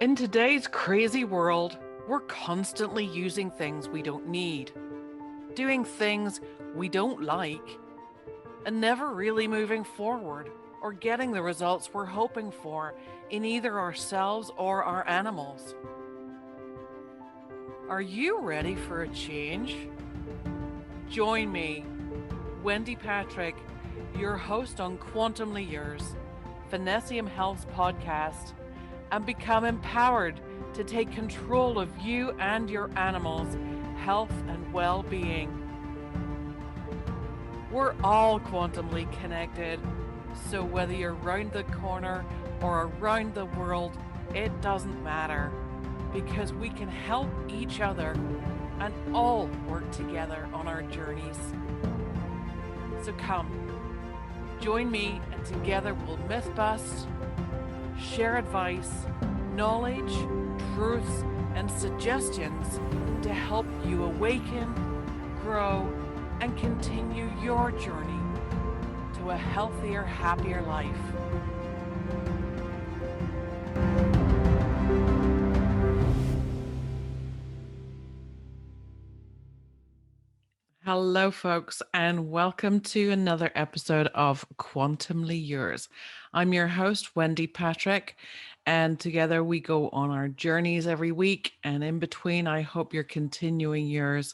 In today's crazy world, we're constantly using things we don't need, doing things we don't like, and never really moving forward or getting the results we're hoping for in either ourselves or our animals. Are you ready for a change? Join me, Wendy Patrick, your host on Quantumly Yours, Finnessiam Health's podcast, and become empowered to take control of you and your animals' health and well-being. We're all quantumly connected, so whether you're round the corner or around the world, it doesn't matter, because we can help each other and all work together on our journeys. So come, join me, and together we'll myth bust, share advice, knowledge, truths, and suggestions to help you awaken, grow, and continue your journey to a healthier, happier life. Hello, folks, and welcome to another episode of Quantumly Yours. I'm your host, Wendy Patrick, and together we go on our journeys every week. And in between, I hope you're continuing yours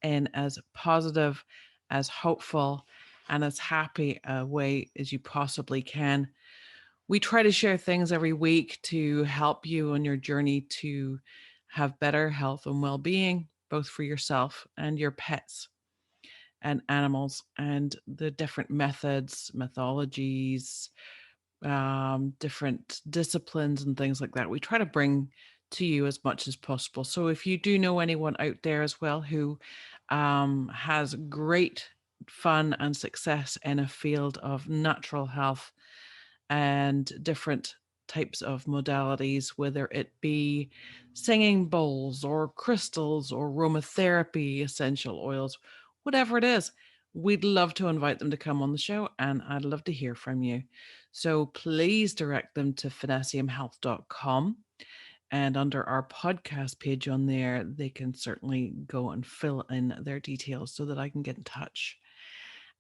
in as positive, as hopeful, and as happy a way as you possibly can. We try to share things every week to help you on your journey to have better health and well-being, both for yourself and your pets and animals, and the different methods, methodologies, different disciplines and things like that. We try to bring to you as much as possible. So if you do know anyone out there as well who has great fun and success in a field of natural health and different types of modalities, whether it be singing bowls or crystals or aromatherapy, essential oils, whatever it is, we'd love to invite them to come on the show, and I'd love to hear from you. So please direct them to finnessiamhealth.com. And under our podcast page on there, they can certainly go and fill in their details so that I can get in touch.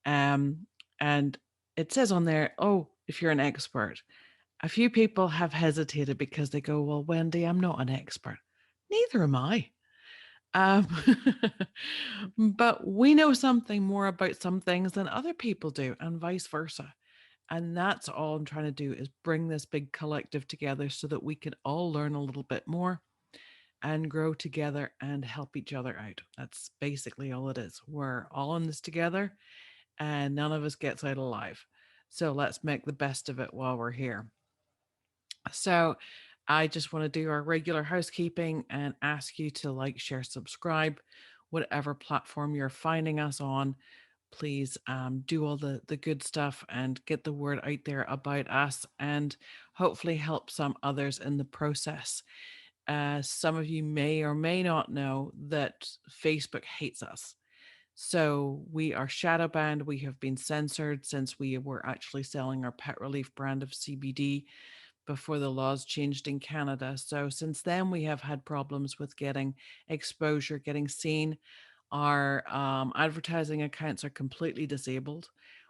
And it says on there, oh, if you're an expert. A few people have hesitated because they go, well, Wendy, I'm not an expert. Neither am I. Um, but we know something more about some things than other people do, and vice versa. And that's all I'm trying to do, is bring this big collective together so that we can all learn a little bit more and grow together and help each other out. That's basically all it is. We're all in this together, and none of us gets out alive. So let's make the best of it while we're here. So I just want to do our regular housekeeping and ask you to like, share, subscribe, whatever platform you're finding us on. Please do all the good stuff and get the word out there about us, and hopefully help some others in the process. Some of you may or may not know that Facebook hates us. So we are shadow banned. We have been censored since we were actually selling our Pet Relief brand of CBD before the laws changed in Canada. So since then, we have had problems with getting exposure, getting seen. Our advertising accounts are completely disabled.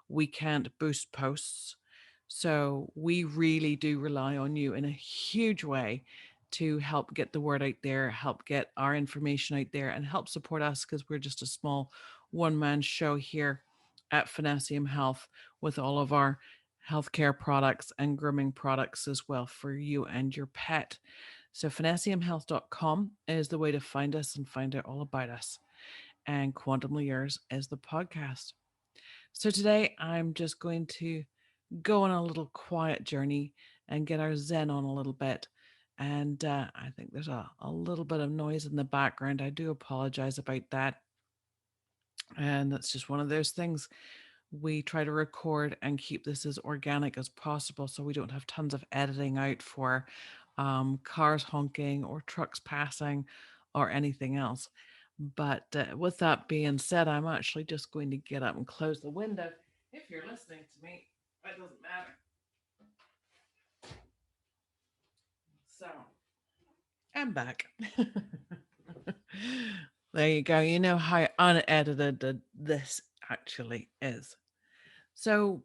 We can't boost posts. So we really do rely on you in a huge way to help get the word out there, help get our information out there, and help support us, because we're just a small one-man show here at Finnessiam Health with all of our healthcare products and grooming products as well for you and your pet. So finnessiamhealth.com is the way to find us and find out all about us. And Quantumly Yours is the podcast. So today I'm just going to go on a little quiet journey and get our zen on a little bit. And I think there's a little bit of noise in the background. I do apologize about that. And that's just one of those things. We try to record and keep this as organic as possible so we don't have tons of editing out for cars honking or trucks passing or anything else. But with that being said, I'm actually just going to get up and close the window. If you're listening to me, it doesn't matter. So I'm back. There you go. You know how unedited this actually is. So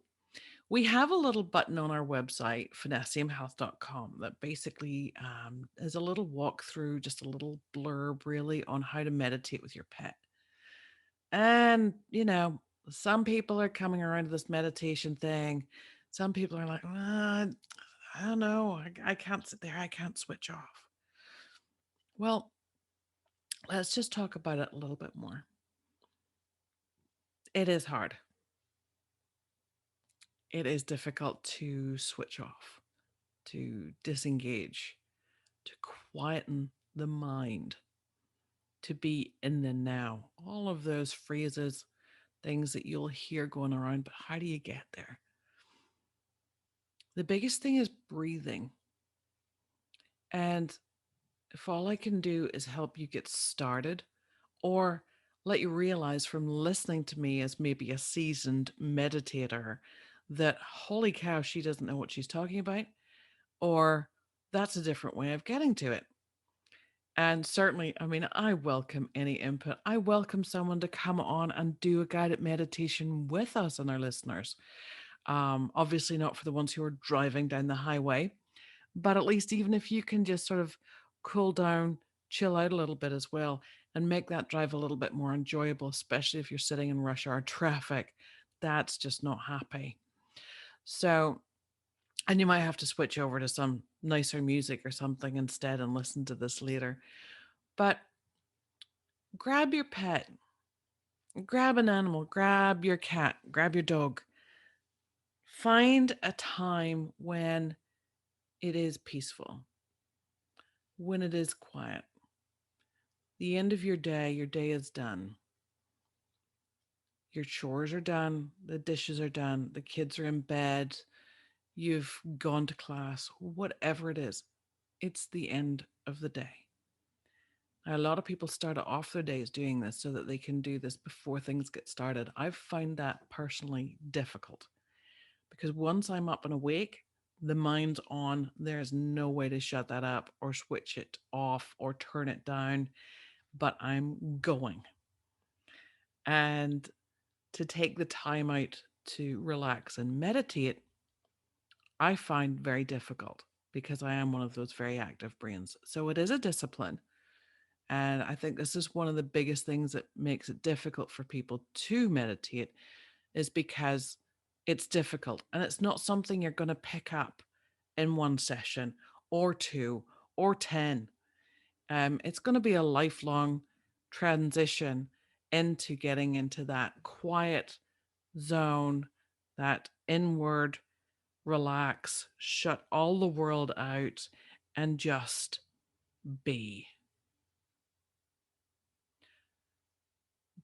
we have a little button on our website, finnessiamhealth.com, that basically is a little walkthrough, just a little blurb really on how to meditate with your pet. And, some people are coming around to this meditation thing. Some people are like, I don't know. I can't sit there. I can't switch off. Well, let's just talk about it a little bit more. It is hard. It is difficult to switch off, to disengage, to quieten the mind, to be in the now. All of those phrases, things that you'll hear going around, but how do you get there? The biggest thing is breathing. And if all I can do is help you get started or let you realize from listening to me as maybe a seasoned meditator that holy cow, she doesn't know what she's talking about, or that's a different way of getting to it. And certainly, I mean, I welcome any input. I welcome someone to come on and do a guided meditation with us and our listeners. Obviously, not for the ones who are driving down the highway, but at least even if you can just sort of cool down, chill out a little bit as well, and make that drive a little bit more enjoyable, especially if you're sitting in rush hour traffic, that's just not happy. So, and you might have to switch over to some nicer music or something instead and listen to this later. But grab your pet, grab an animal, grab your cat, grab your dog. Find a time when it is peaceful, when it is quiet. The end of your day is done. Your chores are done, the dishes are done, the kids are in bed, you've gone to class, whatever it is, it's the end of the day. Now, a lot of people start off their days doing this so that they can do this before things get started. I've found that personally difficult because once I'm up and awake, the mind's on. There's no way to shut that up or switch it off or turn it down, but I'm going. And to take the time out to relax and meditate, I find very difficult because I am one of those very active brains. So it is a discipline. And I think this is one of the biggest things that makes it difficult for people to meditate is because it's difficult and it's not something you're going to pick up in one session or two or 10. It's going to be a lifelong transition into getting into that quiet zone, that inward relax, shut all the world out, and just be.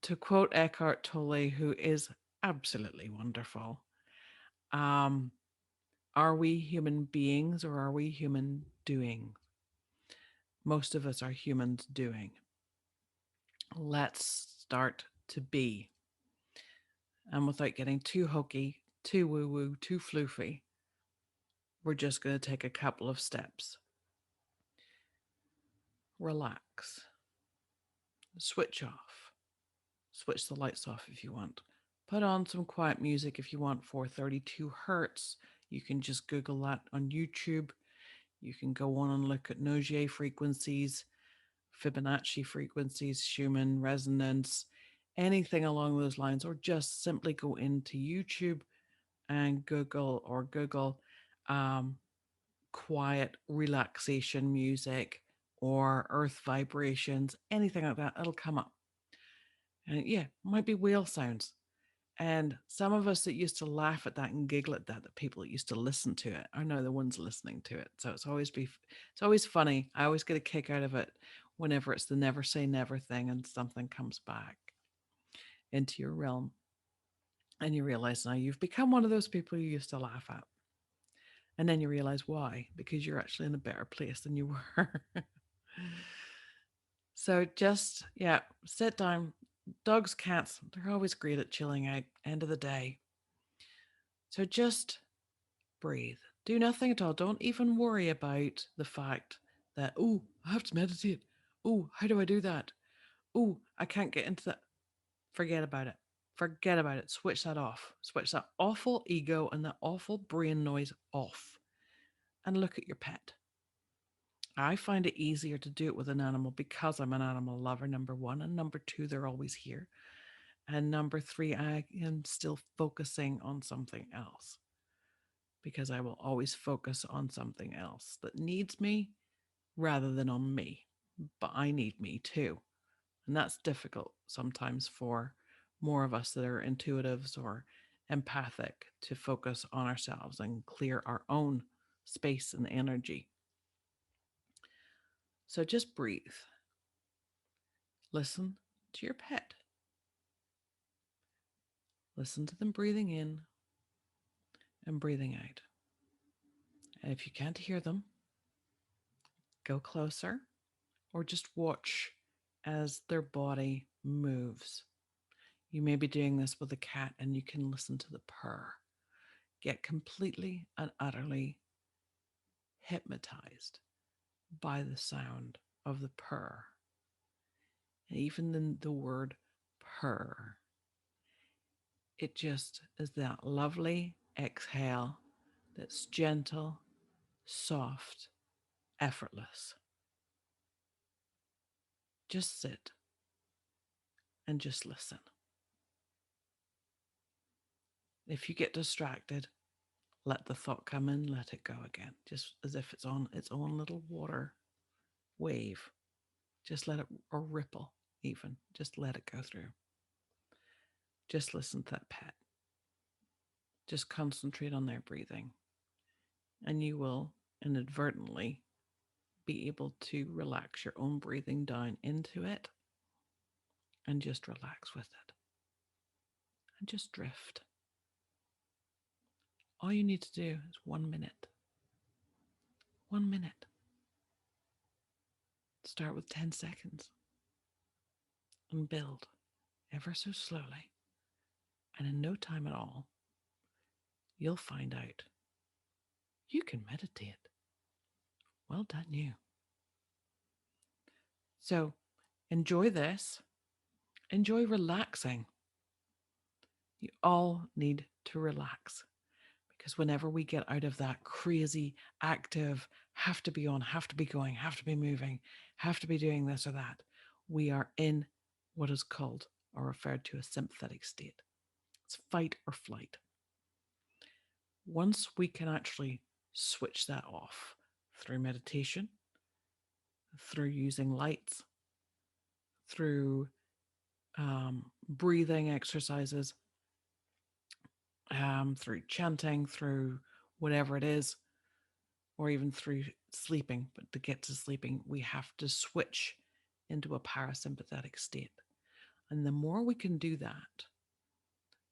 To quote Eckhart Tolle, who is absolutely wonderful, um, are we human beings or are we human doing? Most of us are humans doing. Let's start to be. And without getting too hokey, too woo woo, too floofy, we're just going to take a couple of steps. Relax. Switch off. Switch the lights off if you want. Put on some quiet music if you want 432 hertz. You can just Google that on YouTube. You can go on and look at Nogier frequencies, Fibonacci frequencies, Schumann resonance, anything along those lines, or just simply go into YouTube and Google um, quiet relaxation music or earth vibrations, anything like that. It'll come up. And yeah, might be whale sounds. And some of us that used to laugh at that and giggle at that, the people that used to listen to it are now the ones listening to it. So it's always funny. I always get a kick out of it whenever it's the never say never thing and something comes back into your realm. And you realize now you've become one of those people you used to laugh at. And then you realize why, because you're actually in a better place than you were. So just, yeah, sit down. Dogs, cats, they're always great at chilling out, end of the day. So just breathe. Do nothing at all. Don't even worry about the fact that, oh, I have to meditate. Oh, how do I do that? Oh, I can't get into that. Forget about it. Forget about it. Switch that off. Switch that awful ego and that awful brain noise off and look at your pet. I find it easier to do it with an animal because I'm an animal lover, number one. And number two, they're always here. And number three, I am still focusing on something else because I will always focus on something else that needs me rather than on me. But I need me too. And that's difficult sometimes for more of us that are intuitives or empathic to focus on ourselves and clear our own space and energy. So just breathe. Listen to your pet. Listen to them breathing in and breathing out. And if you can't hear them, go closer or just watch as their body moves. You may be doing this with a cat and you can listen to the purr. Get completely and utterly hypnotized by the sound of the purr. And even the word purr, it just is that lovely exhale that's gentle, soft, effortless. Just sit and just listen. If you get distracted, let the thought come in, let it go again, just as if it's on its own little water wave. Just let it, or ripple even, just let it go through. Just listen to that pet. Just concentrate on their breathing, and you will inadvertently be able to relax your own breathing down into it and just relax with it and just drift. All you need to do is 1 minute. 1 minute. Start with 10 seconds and build ever so slowly. And in no time at all, you'll find out you can meditate. Well done, you. So enjoy this. Enjoy relaxing. You all need to relax because whenever we get out of that crazy, active, have to be on, have to be going, have to be moving, have to be doing this or that, we are in what is called or referred to as sympathetic state. It's fight or flight. Once we can actually switch that off through meditation, through using lights, through breathing exercises, through chanting, through whatever it is, or even through sleeping. But to get to sleeping, we have to switch into a parasympathetic state. And the more we can do that,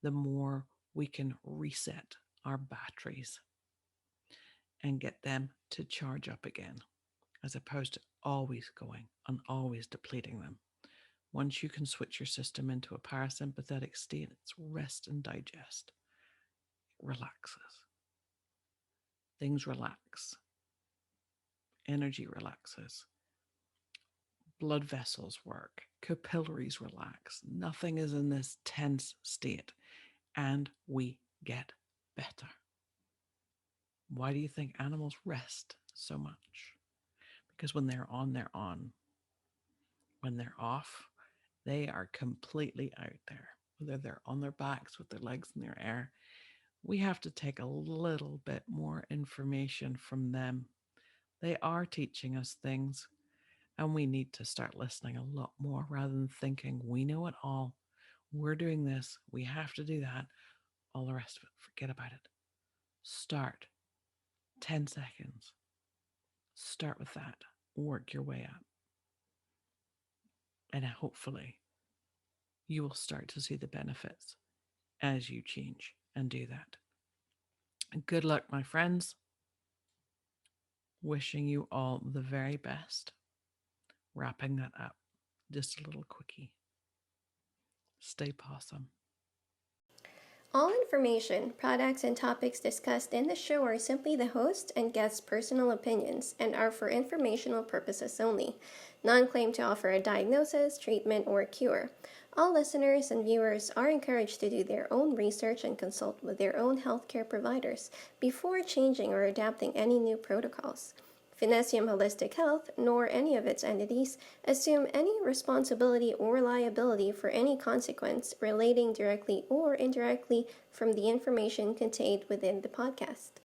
the more we can reset our batteries and get them to charge up again, as opposed to always going and always depleting them. Once you can switch your system into a parasympathetic state, it's rest and digest. It relaxes. Things relax. Energy relaxes. Blood vessels work. Capillaries relax. Nothing is in this tense state. And we get better. Why do you think animals rest so much? Because when they're on, they're on. When they're off, they are completely out there. Whether they're on their backs with their legs in the air, we have to take a little bit more information from them. They are teaching us things, and we need to start listening a lot more rather than thinking we know it all. We're doing this. We have to do that. All the rest of it, forget about it. Start 10 seconds. Start with that. Work your way up. And hopefully, you will start to see the benefits as you change and do that. And good luck, my friends. Wishing you all the very best. Wrapping that up. Just a little quickie. Stay possum. All information, products, and topics discussed in the show are simply the host and guest's personal opinions and are for informational purposes only. None claim to offer a diagnosis, treatment, or cure. All listeners and viewers are encouraged to do their own research and consult with their own healthcare providers before changing or adapting any new protocols. Finnessiam Holistic Health, nor any of its entities, assume any responsibility or liability for any consequence relating directly or indirectly from the information contained within the podcast.